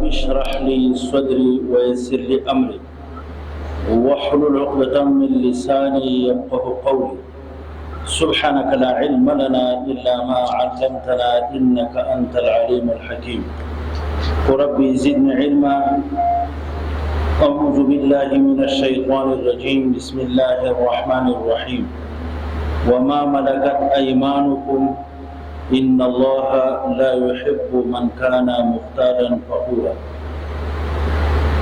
اشرح لي صدري ويسر لي أمري واحلل عقدة من لساني يفقه قولي سبحانك لا علم لنا إلا ما علمتنا إنك أنت العليم الحكيم ربي زدني علما أعوذ بالله من الشيطان الرجيم بسم الله الرحمن الرحيم وما ملكت أيمانكم إن الله لا يحب من كان مختالا فخورا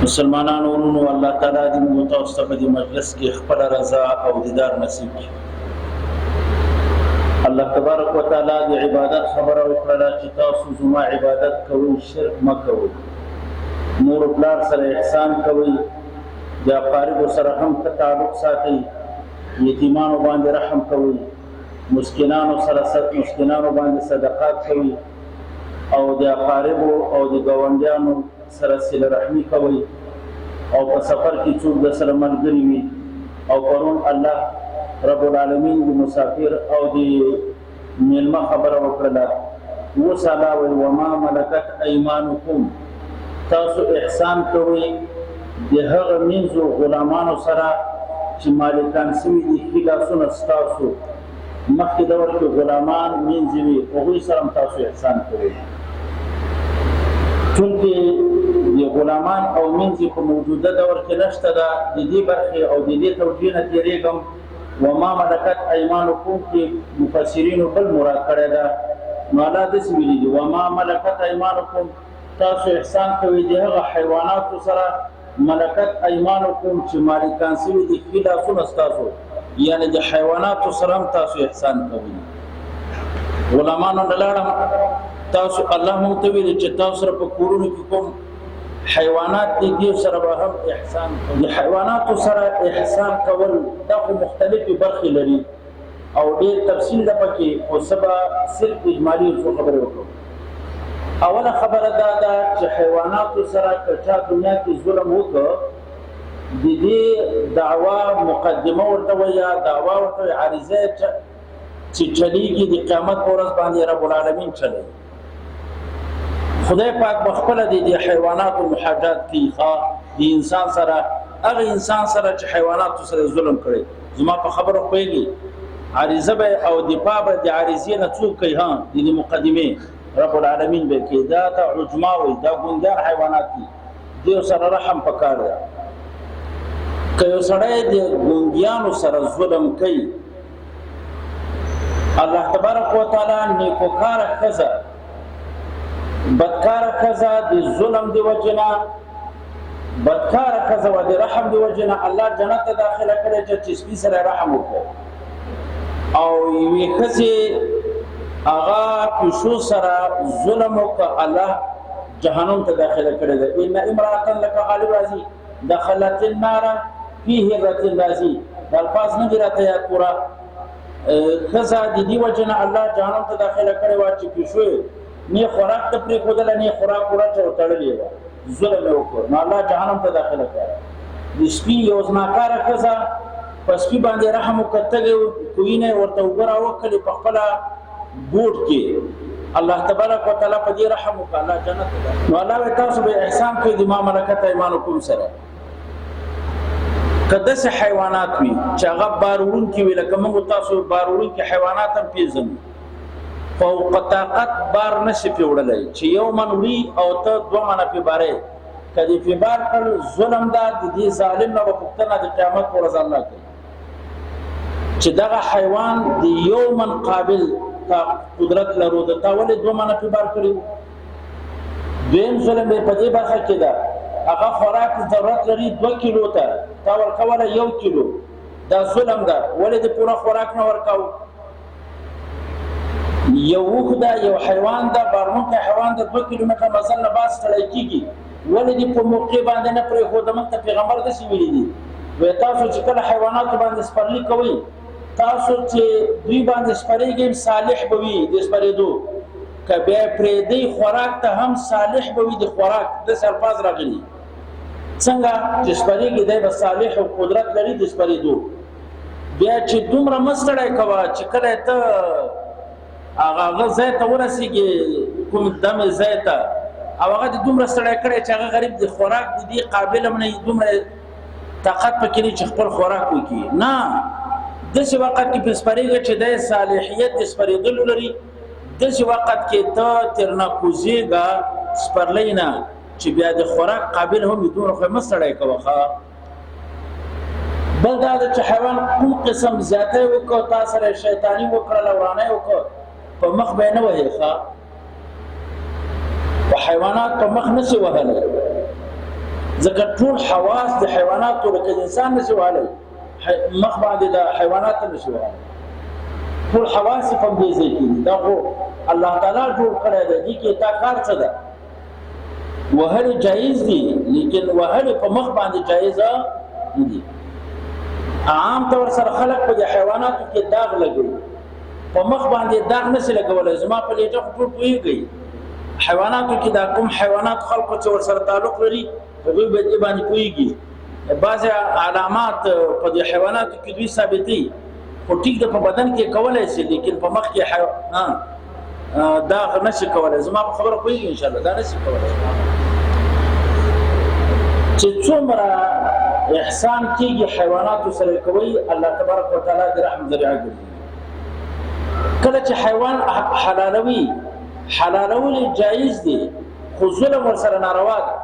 مسلمانان ورونو الله تعالی دې موږ تاسو ته په مجلس کې خپل رضا او دیدار نصیب کړي. الله تبارک وتعالى د عبادت خبره وکړه چې تاسو زما عبادت کوئ شرک مکوئ مور پلار سره احسان کوئ د اقارب سره هم تعلق ساتئ یتیمانو باندې رحم کوئ مسکینانو باندې صدقات کوي او د اقارب او د ګاونډیانو سره صله رحمي کوي او په سفر کې څوک د سره ملګري وي او پرون الله رب العالمین د مسافر او د میلمه خبره وکړه وصلا وما ملکت ایمانکم تاسو احسان کوئ د هغه منځو غلامانو سره چې مالکان سوي دي خلاسونه ستاسو مخکې دور کې غلامان منځوي هغوی سره هم تاسو احسان کوئ چونکې د غلامان او منځي په موجوده دور کې نشته ده د دې برخې او د دې توجیه نه تېرېږم وما ملکت ایمانکم کې مفسرینو بل مراد کړی ده نو الله داسې ویلي دي وما ملکت ایمانکم تاسو احسان کوئ د هغه حیواناتو سره ملکت ایمانکم چې مالکان سوي دي ښي لاسونه ستاسو یعنی د حیواناتو سره هم تاسو احسان کوئ غلامانو نه لاړم تاسو الله مونږ ته ویلي چې تاسو سره په کورونو کې کوم حیوانات دي دې سره به هم احسان کوئ د حیواناتو سره احسان کول دا خو مختلفې برخې لري او ډېر تفصیل ده پکې خو سبا صرف اجمالي څو خبرې وکړو اوله خبره دا ده چې حیواناتو سره که چا دنیا کې ظلم وکړ د دې دعوا مقدمه ورته وایي دعوا ورته وایي عریضه چې چلیږي د قیامت په ورځ باندې رب العالمین چلی خدای پاک بخپله د حیواناتو محاجات کوي د انسان سره هغه انسان سره چې حیواناتو سره ظلم کړي زما په خبره پوهېږي عریضه به او دفاع به د عریضې نه څوک کوي د دې مقدمې رب العالمین به کوي دا ته عجما وایي دا ګوندار حیوانات دي دوی سره رحم پکار دی که یو سړی د ګونګیانو سره ظلم کوي الله تبارک وتعالی نیکوکاره ښځه بدکاره ښځه د ظلم د وجې بدکاره ښځه و د رحم د وجې نه الله جنت ته داخله کړی چې سپي سره رحم وکړي او یوې ښځې هغه پیشو سره ظلم وکړه الله جهنم ته داخله کړی دی ان امرأة لک غالب راځي دخلت النار فيه الرتل راځي د الفاظ نه دي راته یاد پورا ښځه د دې وجې نه الله جهنم ته داخله کړی وه چې پیشو نه خوراک ته پرېښودله نه خوراک ورته وتړلې وه ظلم یې وکړ نو الله جهنم ته داخله کړی د سپي یو زناکاره ښځه په سپي باندې رحم وکړه تږی کوینه ورته اوبه راوکړلې په خپله بوټ کې الله تبارک وتعالی په دې رحم وکړه الله جنت ته نو الله وایي تاسو به احسان کوئ د ما ملکت ایمانکم سره که داسې حیوانات وي چې هغه بار وړونکي وي لکه موږ تاسو بار وړونکي حیوانات هم پېژنو فوق طاقت بار نشي پې وړلی چې یو من وړي او ته 2 منه پې بارې که دې پې بار کړ ظلم ده د دې ظالم نه به پوښتنه د قیامت په ورځ الله کوي چې دغه حیوان د یو من قابل قدرت لرو د تا ولې 2 منه پې بار کړي دویم ظلم یې په دې برخه کې ده هغه خوراک ضرورت لري 2 کیلو ته تا ورکوله 1 کیلو دا ظلم ده ولې د پوره خوراک نه ورکاو یو اوښ ده یو حیوان ده بارونکی حیوان ده 2 کیلومتره مزل نه باز ستړی کېږي ولې دې په موقع باندې نه پرېښوده موږ ته پیغمبر داسې ویلي دي وایي تاسو چې کله حیواناتو باندې سپرلي کوئ تاسو چې دوی باندې سپریږئ صالح به وي د سپرېدو که بیا یې پرېږدئ خوراک ته هم صالح به وي د خوراک داسې الفاظ راغلي څنګه چې سپریږي دی به صالح او قدرت لري د سپرېدو بیا چې دومره مه ستړی کوه چې کله ته هغه ځای ته ورسېږي کوم دمې ځای ته او هغه د دومره ستړی کړی چې هغه غریب د خوراک د دې قابل هم نه دومره طاقت پکې نه چې خپل خوراک وکړي نه داسې وخت کې په سپارېږي چې د صالحیت د سپارېدلو لري داسې وخت کې ته تر ناکوزېږه سپرلی نه چې بیا د خوراک قابل هم دومره خو مه ستړی کوه بل دا ده چې حیوان کوم قسم زیاتی وکړو تا سره شیطاني وکړله ورانی وکړو په مخ به یې نه وهې ښه په حیوانات په مخ نشي وهلی ځکه ټول حواس د حیواناتو لکه د انسان نشي وهلی مخ باندې د حیوانات نشي وهلی ټول حواس یې په همدې ځای کې دي دا خو الله تعالی جوړ کړی دی دې کې تا کار څه ده وهل جایز دي لیکن وهل په مخ باندې جایز نه دي عام طور سره خلق په حیواناتو کې داغ لګوي په مخ باندې داغ نشي لګولای زما په لیټه ټول پوهیږي حیواناتو کې دا کوم حیوانات خلق څو سره تعلق لري هغه به دې باندې پوهیږي بعض علامات په حیواناتو کې دوی ثابتي خو ټیک د په بدن کې کولای شي لیکن په مخ کې داغ نشي کولای زما په خبره پوهیږي ان شاء الله دا نشي کولای چې څومره احسان کېږي حیواناتو سره کوي الله تبارک وتعالى د رحم ذریعہ ګرځي کله چې حیوان حلالول جایز دي خو ظلم ورسره ناروا ده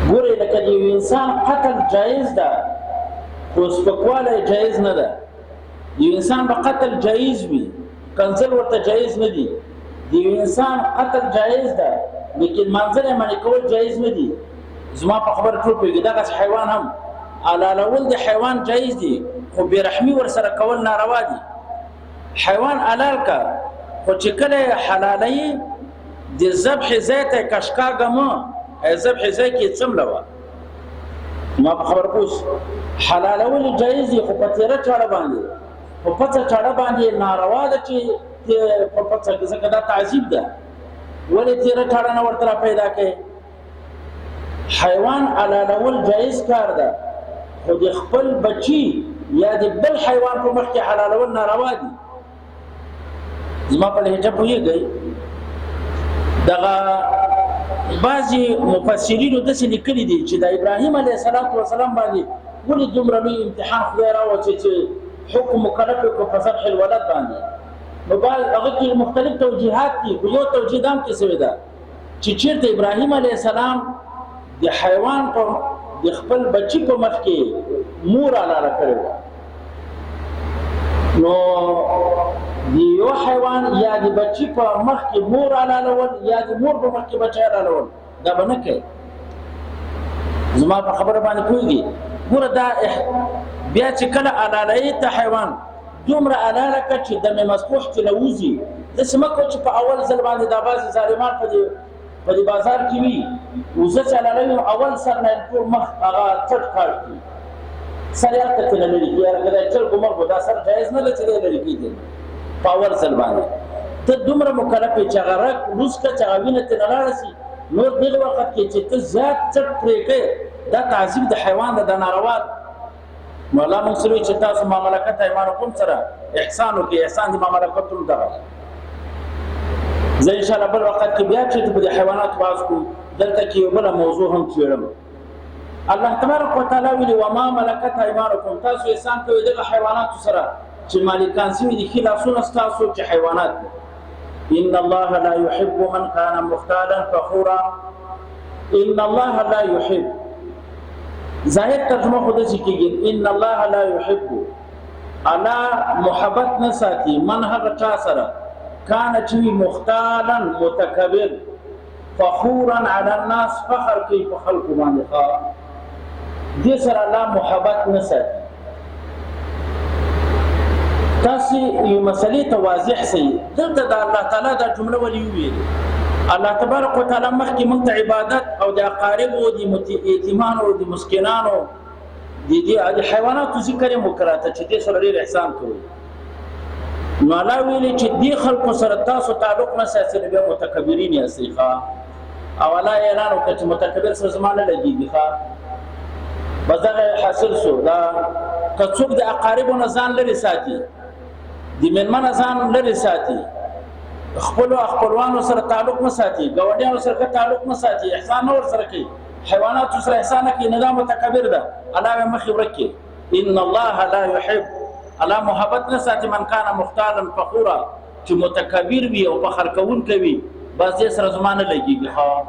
ګورئ لکه د یو انسان قتل جایز ده خو سپکوالی جایز نه ده یو انسان به قتل جایز وي کنځل ورته جایز نه دي د یو انسان قتل جایز ده لیکن منځل یې منع کول جایز نه دي زما په خبره ټول پوهېږي دغسې حیوان هم حلالول د حیوان جایز دي خو بېرحمي ورسره کول ناروا دي حیوان حلال که خو چې کله حلالوي د ذبح ځای ته یې کشکاږه مه ذبح ځای کې یې څمله وه زما په خبره پوه حلالول جایز دي خو په تېره چاړه باندې په پڅه چاړه باندې ناروا ده چې په پڅه کې ځکه دا تعذیب ده ولې تېره چاړه نه ورته را پیدا کوي حیوان حلالول جایز کار ده خو د خپل بچی یا د بل حیوان په مخ کې حلالول ناروا دي زما په لهجه پوهېږئ دغه بعضې مفسرینو داسې لیکلي دي چې د ابراهیم علیه السلام باندې ولې دومره لوی امتحان خدای راوچې چې حکم مکلف کړو په ذبح الولد باندې نو بعض هغه کې مختلف توجیهات دي خو یو توجیه دا هم کې سوې ده چې چېرته ابراهیم علیه السلام د حیوان په د خپل بچی په مخ کې مور حلاله کړې وه نو د یو حیوان یا د بچی په مخ کې مور حلالول یا د مور په مخ کې بچی حلالول دا به نه کوي زما په خبره باندې پوهېږي ګوره دا بیا چې کله حلالوي ته حیوان دومره حلاله کړه چې دم مسفوح چې نه وځي داسې مه کوه چې په اول ځل باندې دا بعضې ظالمان په دې بازار کې وي وزه چې حلالوي اول سر نه ټول مخ هغه چټ کاټ کړي سر یې هلته ترې نه لرې کړي هغه دا چرګو مرغو دا سر جایز نه ده چې دی لرې کېږي په اول ځل باندې ته دومره مکلف یې چې هغه رګ لوس کړه چې هغه وینه ترې نه لاړه شي نور دغه وخت کې چې ته زیات چټ پرې کوې دا تعذیب د حیوان ده دا ناروا ده نو الله موږ سره چې تاسو ما ملکت ایمانکم سره احسان وکړئ احسان د ما ملکت هم دغه زه انشاءالله بل وخت کې بیا چې په دې حیوانات بحث کوم دلته کې یو بله موضوع هم څېړم الله تبارک وتعالی ویلي وما ملکت ایمانکم تاسو احسان کوئ دغه حیواناتو سره چې مالکان سوي دي ښي لاسونه ستاسو چې حیوانات دي ان الله لا يحب من كان مختالا فخورا ان الله لا يحب ظاهر ترجمه خود څه کېږي ان الله لا يحب الله محبت نه ساتي من هغه چا سره کان چې مختالا متکبر فخورا على الناس فخر کوي په خلکو باندې دې سره الله محبت نه ساتي تاسو یو مسلې ته واضح سي دلته د الله تعالی دا جمله ولې ویلې الله تبارک وتعالى مخکې موږ ته عبادت او د اقارب او د یتیمانو او د مسکینانو د حیواناتو ذکر یې وکړه چې دې سره ډېر احسان کوي نو الله ویلې چې دې خلکو سره تاسو تعلق نه ساتئ بیا متکبرین یاستئ ښه او الله اعلان وکړ چې متکبر سره زما نه لګېږي ښه بس دغه حاصل شو دا که څوک د اقاربو نه ځان لرې ساتي د مېلمه نه ځان لرې ساتي خپلوانو سره تعلق نه ساتي، ګاونډیانو سره تعلق نه ساتي، احسان نه ورسره کوي، حیوانات سره احسان نه کوي، نظام متکبر ده. الله مخې ورکي ان الله لا يحب، الله محبت نه ساتي من کان مختالا فخورا، چې متکبر وي او فخر کوونکی وي، بس دې سره زمانه لګيږي. ها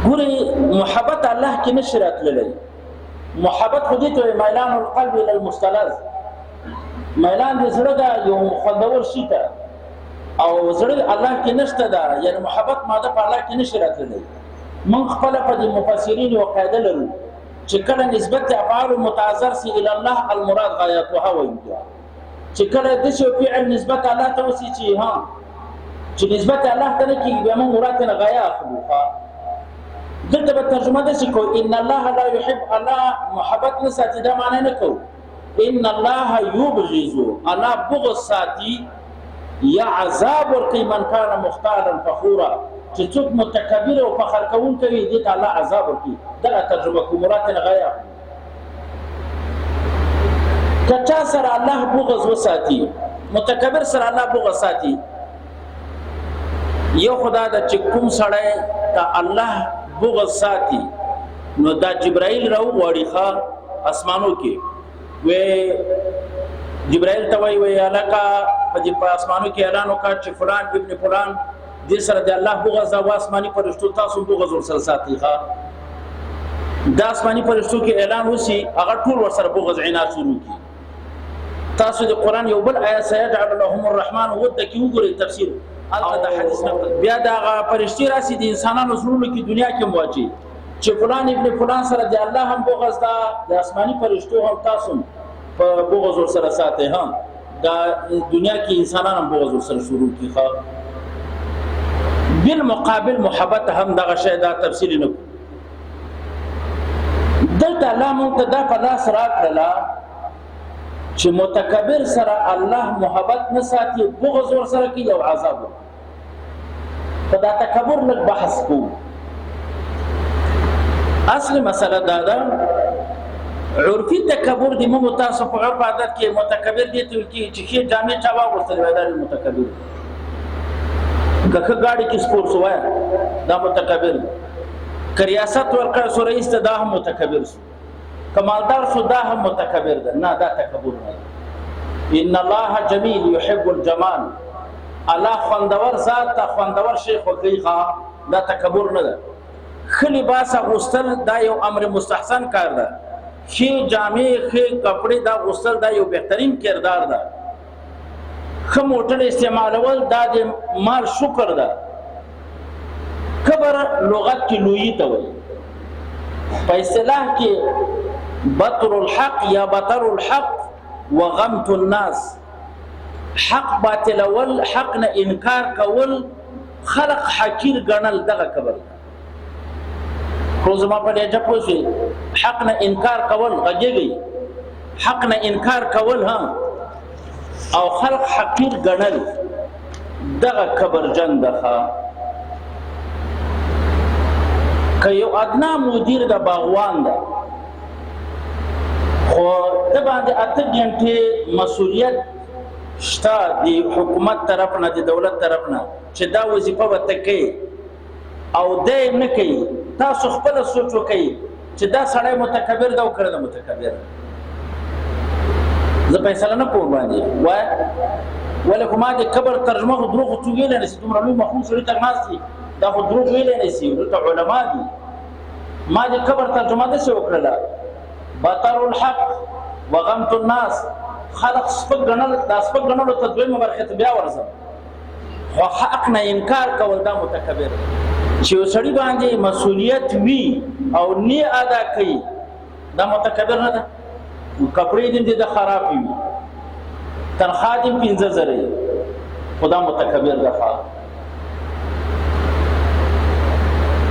ګوري محبت الله کې نشي راتللی. محبت خو دې ته میلان القلب الى المستلذ، میلان دې زړه دا یو خوندور شي ته، او زړه الله کې نشته دا، یعنی محبت ماده په الله کې نشي راتللی. من خپل په دې مفسرین او قاعده لرو چې کله نسبت افعال متعذر سي الى الله المراد غایتها وایي، چې کله د شی فعل نسبت الله ته وسی چې ها چې نسبت الله ته نه کیږي بیا موږ مراد نه غیا اخلو. دلته به ترجمه ده چې کو ان الله لا يحب، الله محبت نه ساتي، دا معنی نه کو ان الله يبغض، الله بغض ساتي یا عذاب ورکي من کان مختالا فخورا، چې څوک متکبر او فخر کوونکی وي دې ته الله عذاب ورکي. دا ترجمه کو مراد نه غیا. کچا سره الله بغض وساتي، متکبر سره الله بغض ساتي. یو خدا دا چې کوم سړی ته الله بغض ساتي، نو دا جبرائیل راو غواړي ښا اسمانو کې، و جبرائیل ته وایي الکا په اسمانو کې اعلان وکړ چې فلان ابن فلان دې سره د الله بغض او آسماني فرشتو تاسو بغض ورسره ساتي. ښا دا آسماني فرشتو کې اعلان وسی، هغه ټول ورسره بغض عناد شروع کی. تاسو د قران یو بل آیت سيجعل لهم الرحمن ود کې وګورئ تفسیر البته د حدیث نه بیا دا فرشتي راسي د انسانانو زړونو کې دنیا کې مواجه چې فلان ابن فلان سره د الله هم بغض دا، د آسماني فرشتو هم تاسو په بغض ورسره ساتي، هم دا دنیا کې انسانان هم بغض ورسره شروع کی. ښا بالمقابل محبت هم دغه شی دا تفصیل نه دلته الله مونږ ته دا په لاس راکړه چې متکبر سره الله محبت نه ساتي، بغض ورسره کوي او عذاب. په دا تکبر لږ بحث کوو. اصل مسله دا ده عرفي تکبر دی موږ تاسو په عرف عادت کې متکبر دي ته کې چې خې جامې چا واغوستل وای دا متکبر. ککه گاڑی کې سپورټس وای دا متکبر. کریاست ورکړ سو رئیس ته دا هم متکبر سو، کمالدار سو دا هم متکبر ده. نه دا تکبر نه. ان الله جمیل يحب الجمال، الله خوندور ذات ته خوندور شي خوږي. ښا دا تکبر نه ده. خلی باس غوستل دا یو امر مستحسن کار ده، خې جامې خې کپڑے دا غوستل دا یو بهترین کردار ده. خ موټر استعمالول دا د مال شکر ده. کبر لغت کې لوی ته وایي، په اصطلاح کې بطر الحق یا بطر الحق وغمت الناس، حق باطلول، حق نه انکار کول، خلق حقیر ګڼل، دغه کبر. روزما په دې جپوسي حق نه انکار کول غږیږي، حق نه انکار کول هم او خلق حقیر ګڼل، دغه کبر جن ده. که یو ادنا مدیر د باغوان ده خو د باندې اته غنټه مسؤلیت شته د حکومت طرف نه، د دولت طرف نه، چې دا وظیفه وته کوي او دې نه کوي، تاسو خپل سوچ وکړئ چې دا سړی متکبر ده او کړه متکبر. زه فیصله نه کوم باندې وای ولکه ما د کبر ترجمه خو دروغ تو ویل نه سي، دومره لوی مخون سړی ته ناستي دا خو دروغ ویل نه سي، ورته علما دي. ما د کبر ترجمه ده څه وکړه، بطر الحق وغمت الناس، خلق سپک غنل، دا سپک غنل ته دویمه برخه ته بیا ورسم، خو حق نه انکار کول دا متکبر. چې سړی باندې مسؤلیت وی او نه ادا کوي دا متکبر نه ده. کپڑے دې د خراب وي، تنخواه دې 15,000 خدا متکبر ده.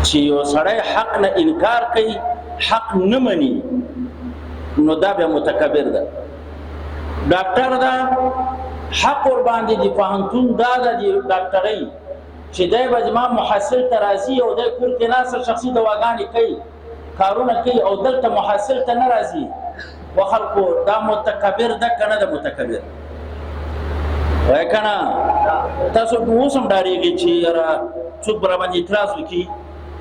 چې یو سړی حق نه انکار کوي، حق نه مني، نو دا به متکبر ده. ډاکټر دا حق ور باندې دی پوهنتون دا د ډاکټرۍ چې دای بجما محصل ترازی او د کور کې ناس شخصي دواګانې کوي، کارونه کوي او دلته محصل ته ناراضي وخلکو دا متکبر ده کنه، د متکبر وای کنه تاسو اوس هم ډارېږئ چې یاره څوک به راباندې اعتراض وکړي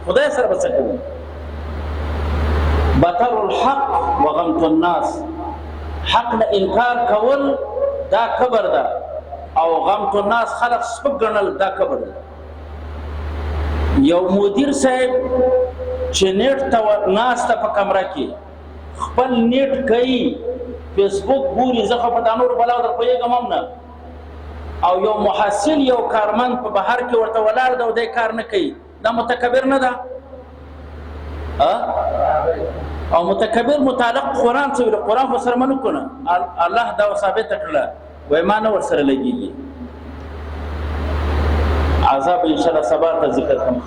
خدای سره به څه کوو بطر الحق وغمت الناس حق نه انکار کول دا کبر ده او غمت الناس خلق سپک ګڼل دا کبر ده یو مدیر صاحب چې نیټ ته ناسته په کمره کې خپل نیټ کوي فیسبوک ګوري زه خو په دا نور بلاو در پوهېږم هم نه او یو محصل یو کارمند په بهر کې ورته ولاړ ده او دی کار نه کوي دا متکبر نه ده او متکبر متعلق قرآن څه ویل قرآن خو سره منو کنه الله دا ثابته کړله وایي ما نه ورسره لګېږي عذاب انشاءالله سبا ته ذکر کوم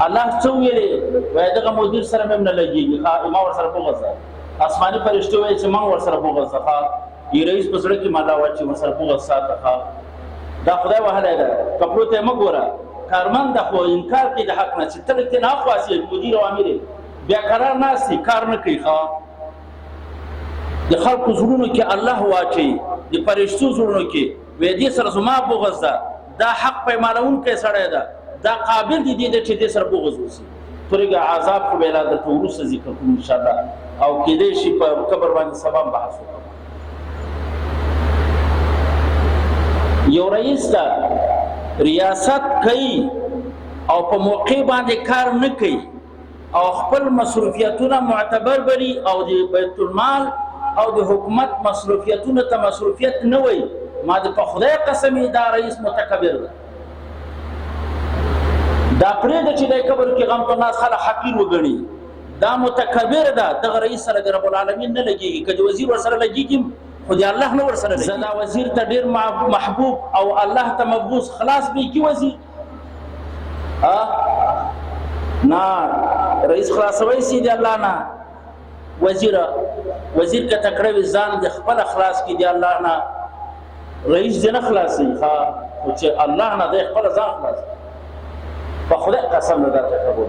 الله څه ویلې وایي دغه مدیر سره مې نه لګېږي ما ورسره بغض ده آسماني فرشتو وایي چې ما ورسره بغض ده رئیس په زړه کې مالا واچي ورسره بغض ساته دا خدای وهلی ده کپړو ته مه ګوره کارمند ده خو انکار کوي د حق نه چې تل کې ناخواسي مدیر او امیر بیا قرار ناستي کار نه کوي د خلکو زړونو کې الله واچي د فرشتو زړونو کې وایي دې سره زما بغض ده دا حق پیمانونکی سړی ده دا قابل دی دې چې دې سره بغض وشي طریقه عذاب خو به درته وروسته ذکر کوم انشاءالله او کېدای شي په قبر باندې سبا بحث وکړو یو رئیس ته ریاست کوي او په موقع باندې کار نه کوي او خپل مصروفیتونه معتبر بری او د بیت المال او د حکومت مصروفیتونه ته مصروفیت نه وي ما د په خدای قسمي دا رئیس متکبر ده دا پرېږده چې دی قبر کې غمت الناس خلک حقیر وګڼي دا متکبر ده دغه رئیس سره د رب العالمین نه لګېږي که د وزیر ورسره لګېږي خو د الله نه ورسره لګېږي زه دا وزیر ته ډېر محبوب او الله ته مبغوث خلاص به کی وزیر نه رئیس خلاصوي سي د الله نه وزیر که تکړه وي ځان د خپل خلاص کی د الله نه رئیس دې نه خلاصي خو چې الله نه د خپل ځان خلاص په خدای قسم نه دا تکبر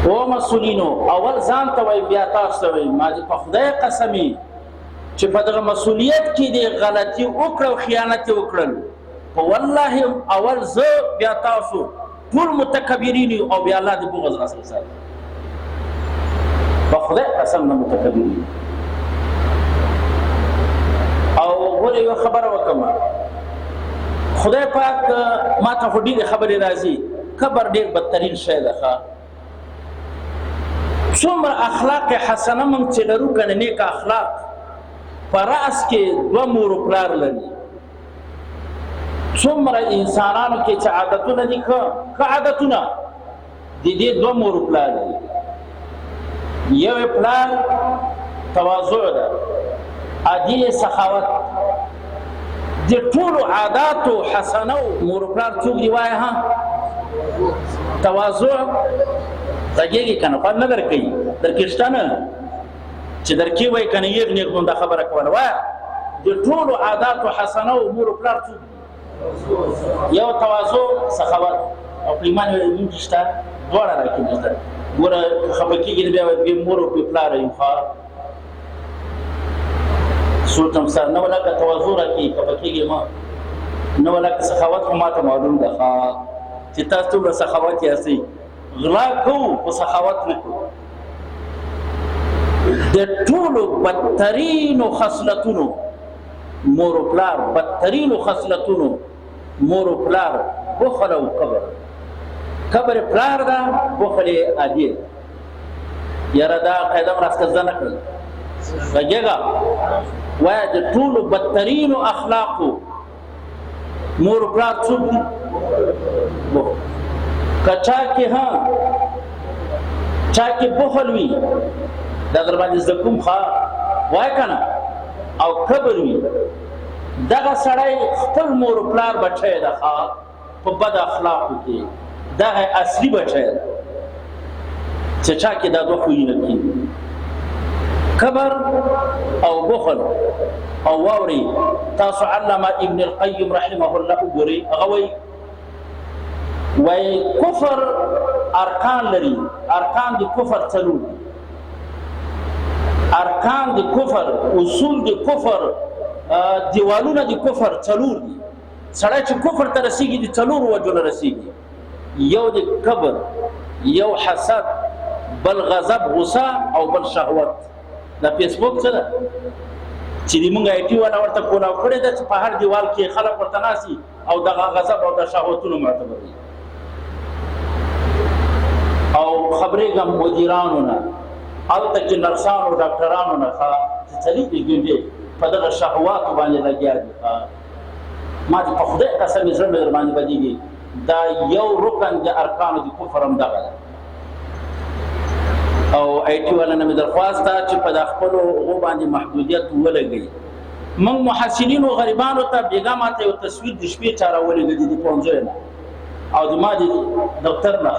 او مسولینو اول ځان ته وای بیا تاسو ته وای ما دې په خدای قسمي چې په دغه مسؤلیت کې دې غلطي وکړه او خیانت وکړل په والله اول زه بیا تاسو ټول متکبرین او بیا الله دې بغض راسره ساتي په خدای قسم نه متکبرین او ګوره یو خبره وکړم خدای پاک ما ته ډېرې خبرې راځي کبر ډېر بدترین شی ده څومره اخلاق حسنه موږ چې لرو که نه نیک اخلاق په رأس کې دوه مور و پلار لري څومره انسانانو کې چې عادتونه دي که عادتونه د دې دوه مور و پلار لري یو پلار تواضع ده عادي سخاوت د ټولو عاداتو حسنو مور و پلار څوک دی وایه تواضع غږېږي که نه خوند نه درکوي درکې شته نه چې درکې وایي که نه یېغ نیغ دا خبره کوله وایه د ټولو عاداتو حسنو مور و پلار څوک یو تواضع سخاوت او په ایمان مونږ شته دواړه راکې نشته ګوره خفه کېږي بیا بې مور او بې پلاره یو سوچم سره نه ولکه تواضع راکړي خفه کېږي ما نه ولکه سخاوت خو ماته معلوم ده چې تاسو څومره سخاوت یاستئ غلا کوو خو سخاوت نه کوو د ټولو بدترینو خصلتونو مور و پلار بدترینو خصلتونو مور و پلار بخل او کبر پلار ده بخل عادي یاره دا قاعده مراسته زده نه کړل غږېږه وایه د ټولو بدترینو اخلاقو مور و پلار څوک دي که چا کې بخل وي دا در باندې زده کوم وایه که نه او کبر وي دغه سړی خپل مور و پلار بچی ده په بد اخلاقو کې دغه اصلي بچی ده چې چا کې دا دوه خویونه کېږي کبر او بخل او واوري تاسو علامه ابن القیم رحمه الله وګورئ هغه وایي کفر ارکان لري ارکان د کفر څلور ارکان د کفر اصول د کفر دیوالونه د کفر څلور دي. سړی چې کفر ته رسیږي د څلورو وجو نه رسیږي. یو د کبر، یو حسد، بل غضب غصه او بل شهوت. دا فیسبوک څه ده چې موږ آی ټي والا ورته کولاو کړی ده چې په هر دیوال کې خلک ورته ناسي او دغه غضب او د شهوتونو معتبر دي. او خبرېږم مدیرانو نه، هلته کې نرسانو ډاکټرانو نه چې څلېرویشت ګنټې په دغه شهواتو باندې لګیا دي. ما دې په خدای قسم زړه مې درباندې بدېږي، دا یو رکن د ارکانو د کفر هم دغه ده. او آی ټي والا نه مې درخواست ده چې په د خپلو هغو باندې محدودیت ولګوي. موږ محصلینو غریبانو ته بېګا ماته یو تصویر د شپې چا راولېږه د پوهنځیو نه او د ما د دفتر نه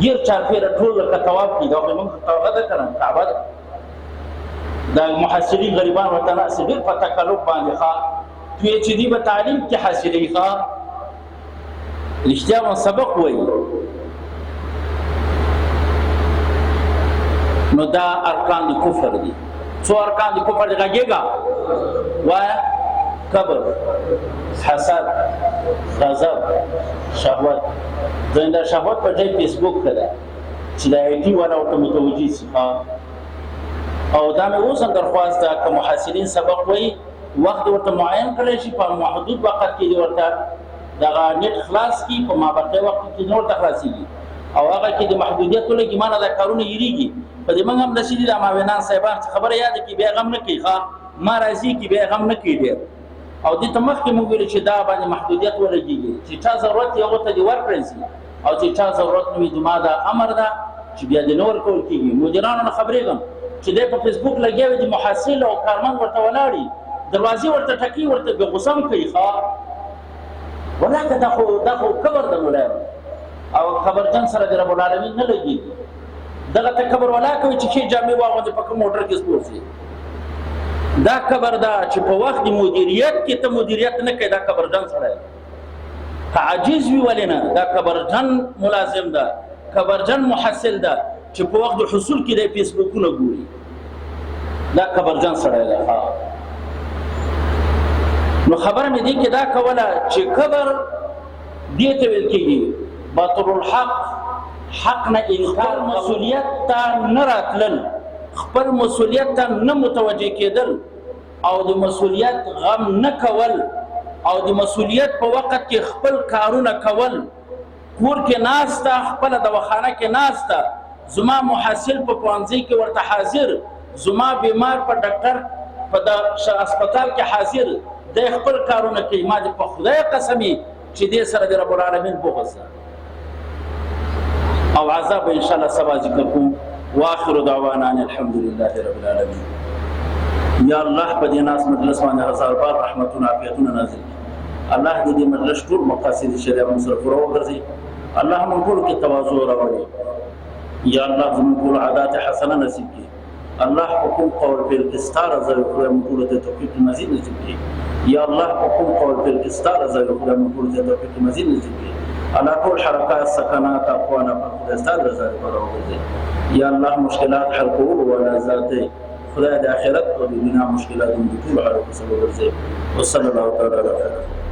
ګیر چارپېره ټول لکه طواف کېږي. او موږ توغه ده که نه کعبه ده. د محصلین غریبان ورته ناست ډېر په تکلف باندې پی ایچ ډي به تعلیم کې حاصلوي. رښتیا مو سبق وایي. نو دا ارکان د کفر دي. څو ارکان د کفر دي غږېږه وایه؟ کبر، حسد، غضب، شهوت. ځینې دا شهوت په ځای فیسبوک کې ده چې د آی ټي والا ورته متوجه شي. او دا مې اوس هم درخواست ده که محصلین سبق وایي وخت ورته معین کړی شي، په محدود وخت کې ورته دغه نیټ خلاص کړي، په مابقي وخت کې نور ته خلاصېږي. او هغه کې د محدودیت ولګي ما نه دا کارونه یېرېږي. په دې موږ هم داسې دي د معاونان صاحبان چې خبره یاده کړي بیا غم نه کوي، ما راضي کړي بیا غم نه کوي ډېر. او دې ته مخکې موږ ویلو چې دا باندې محدودیت ولګېږي چې چا ضرورت یې هغو ته دې ورکړی شي، او چې چا ضرورت نه وي زما دا امر ده چې بیا دې نه ورکول کېږي. مدیرانو نه خبرېږم چې دی په فیسبوک لګیا وي، د محصل او کارمند ورته ولاړي، دروازې ورته ټکي، ورته بې غوسه هم کوي. ولاکه دا خو کبر د مولایانو او کبرجن سره د رب العالمین نه لګېږي. دغه ته کبر ولا کوي چې ښې جامې واغوندې په کوم موټر کې سپور شي. دا کبر ده چې په وخت د مدیریت کې ته مدیریت نه کوي، دا کبرجن سړی ده. که عاجز وي ولې نه، دا کبرجن ملازم ده، کبرجن محصل ده چې په وخت د حصول کې د فیسبوکونه ګوري. دا کبرجن سړی ده. نو خبره مې دې کې دا کوله چې کبر دې ته ویل کېږي باطل الحق، حق نه انکار، مسؤلیت ته نه راتلل، خپل مسؤلیت ته نه متوجه کېدل، او د مسؤلیت غم نه کول، او د مسؤلیت په وخت کې خپل کارونه کول. کور کې ناسته، خپله دواخانه کې ناسته، زما محصل په پوهنځي کې ورته حاضر، زما بیمار په ډاکټر په د هسپتال کې حاضر، د خپل کارونه کوي. ما دې په خدای قسمي چې دې سره د رب العالمین بغض ده او عذاب ان شاء الله سبا ذکر کوم. واخر دعوانا ان الحمد لله رب العالمین. یا الله په دې ناس مجلس باندې هزار بار رحمتونه عافیتونه نازل کړي. الله دې مجلس ټول مقاصد شریعت مسر پوره وګرځي. الله موږ ټول کې تواضع راوړي. یا الله موږ ټول عادات حسنه نصیب کړي. الله حکم قول فعل استار زر خدای موږ ټول ته توفیق مزید نصیب کړي. یا الله حکم قول فعل استار زر خدای موږ ټول ته توفیق مزید نصیب کړي. الله ټول حرکات سکنات اقوانا په خدای استار زر پوره وګرځي. یا الله مشکلات حل کول ولا ذاته خدای د آخرت او د دنیا مشکلات دې ټول حل وګرځي. وصلی الله تعالی علیه